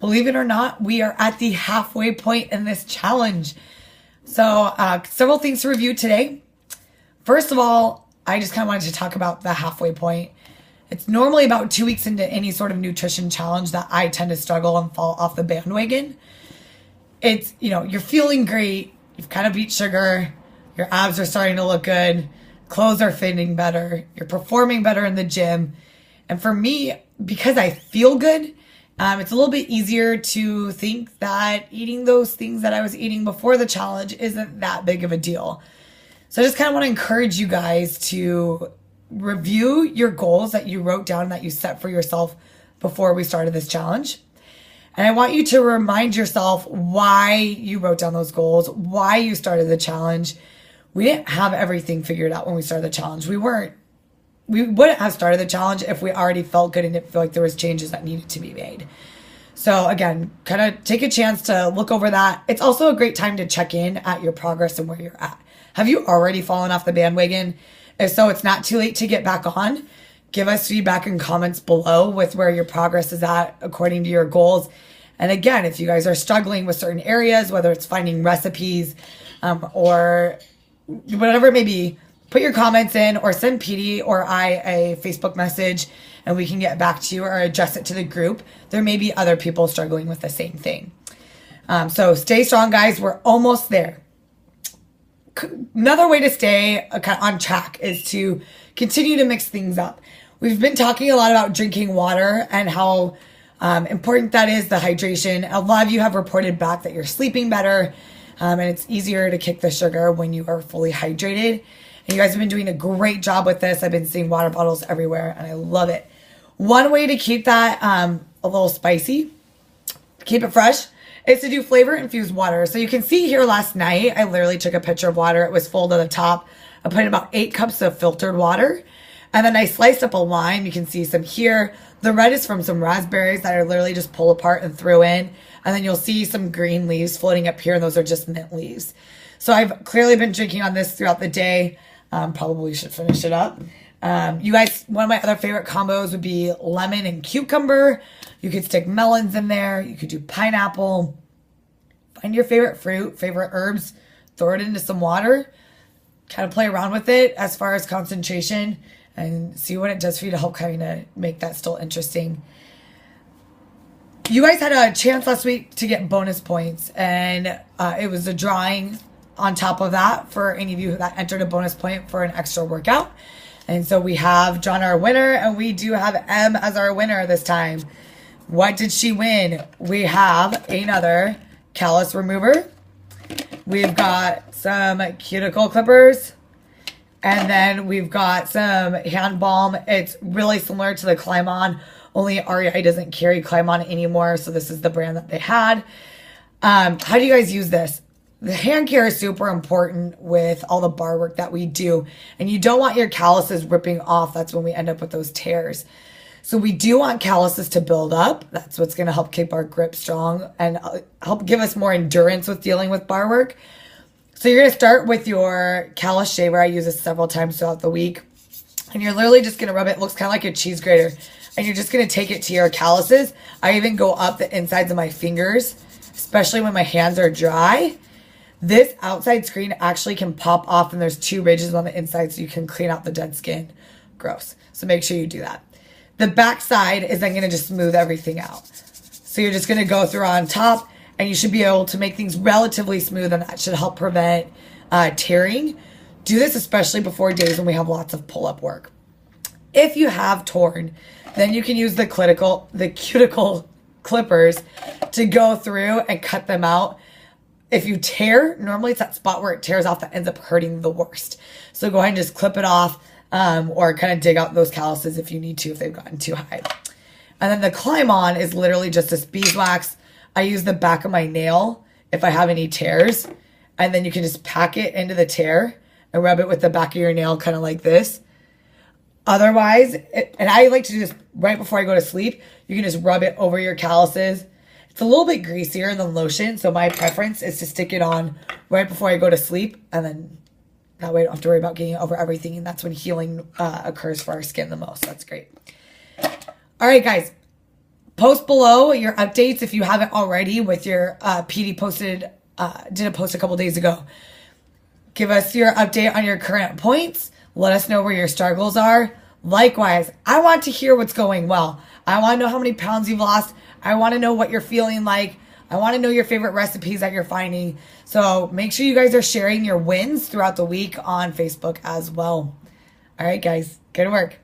believe it or not, we are at the halfway point in this challenge. So several things to review today. First of all, I just kind of wanted to talk about the halfway point. It's normally about 2 weeks into any sort of nutrition challenge that I tend to struggle and fall off the bandwagon. It's, you're feeling great. You've kind of beat sugar. Your abs are starting to look good. Clothes are fitting better. You're performing better in the gym. And for me, because I feel good, it's a little bit easier to think that eating those things that I was eating before the challenge isn't that big of a deal. So I just kind of want to encourage you guys to review your goals that you wrote down, that you set for yourself before we started this challenge. And I want you to remind yourself why you wrote down those goals, why you started the challenge. We didn't have everything figured out when we started the challenge. We wouldn't have started the challenge if we already felt good and didn't feel like there was changes that needed to be made. So again, kind of take a chance to look over that. It's also a great time to check in at your progress and where you're at. Have you already fallen off the bandwagon? If so, it's not too late to get back on. Give us feedback and comments below with where your progress is at according to your goals. And again, if you guys are struggling with certain areas, whether it's finding recipes or whatever it may be, put your comments in or send PD or I a Facebook message and we can get back to you or address it to the group. There may be other people struggling with the same thing. So stay strong, guys. We're almost there. Another way to stay on track is to continue to mix things up. We've been talking a lot about drinking water and how important that is, the hydration. A lot of you have reported back that you're sleeping better and it's easier to kick the sugar when you are fully hydrated. And you guys have been doing a great job with this. I've been seeing water bottles everywhere and I love it. One way to keep that a little spicy, keep it fresh, is to do flavor infused water. So you can see here last night, I literally took a picture of water. It was full to the top. I put in about 8 cups of filtered water. And then I sliced up a lime. You can see some here. The red is from some raspberries that I literally just pull apart and threw in. And then you'll see some green leaves floating up here. And those are just mint leaves. So I've clearly been drinking on this throughout the day. Probably should finish it up. You guys, one of my other favorite combos would be lemon and cucumber. You could stick melons in there. You could do pineapple. Find your favorite fruit, favorite herbs, throw it into some water, kind of play around with it as far as concentration and see what it does for you to help kind of make that still interesting. You guys had a chance last week to get bonus points and it was a drawing on top of that for any of you that entered a bonus point for an extra workout. And so we have drawn our winner and we do have M as our winner this time. What did she win? We have another callus remover. We've got some cuticle clippers. And then we've got some hand balm. It's really similar to the Climon, only REI doesn't carry Climon anymore. So this is the brand that they had. How do you guys use this? The hand care is super important with all the bar work that we do. And you don't want your calluses ripping off. That's when we end up with those tears. So we do want calluses to build up. That's what's going to help keep our grip strong and help give us more endurance with dealing with bar work. So you're going to start with your callus shaver. I use this several times throughout the week. And you're literally just going to rub it. It looks kind of like a cheese grater. And you're just going to take it to your calluses. I even go up the insides of my fingers, especially when my hands are dry. This outside screen actually can pop off and there's 2 ridges on the inside so you can clean out the dead skin. Gross. So make sure you do that. The back side is then going to just smooth everything out. So you're just going to go through on top and you should be able to make things relatively smooth and that should help prevent tearing. Do this especially before days when we have lots of pull-up work. If you have torn, then you can use the cuticle clippers to go through and cut them out. If you tear, normally it's that spot where it tears off that ends up hurting the worst. So go ahead and just clip it off or kind of dig out those calluses if you need to, if they've gotten too high. And then the Climon is literally just this beeswax. I use the back of my nail if I have any tears. And then you can just pack it into the tear and rub it with the back of your nail kind of like this. Otherwise, and I like to do this right before I go to sleep, you can just rub it over your calluses. It's a little bit greasier than lotion, so my preference is to stick it on right before I go to sleep, and then that way I don't have to worry about getting it over everything, and that's when healing occurs for our skin the most. That's great. All right, guys. Post below your updates if you haven't already with your PD did a post a couple days ago. Give us your update on your current points. Let us know where your struggles are. Likewise, I want to hear what's going well. I want to know how many pounds you've lost. I want to know what you're feeling like. I want to know your favorite recipes that you're finding. So make sure you guys are sharing your wins throughout the week on Facebook as well. All right, guys, good work.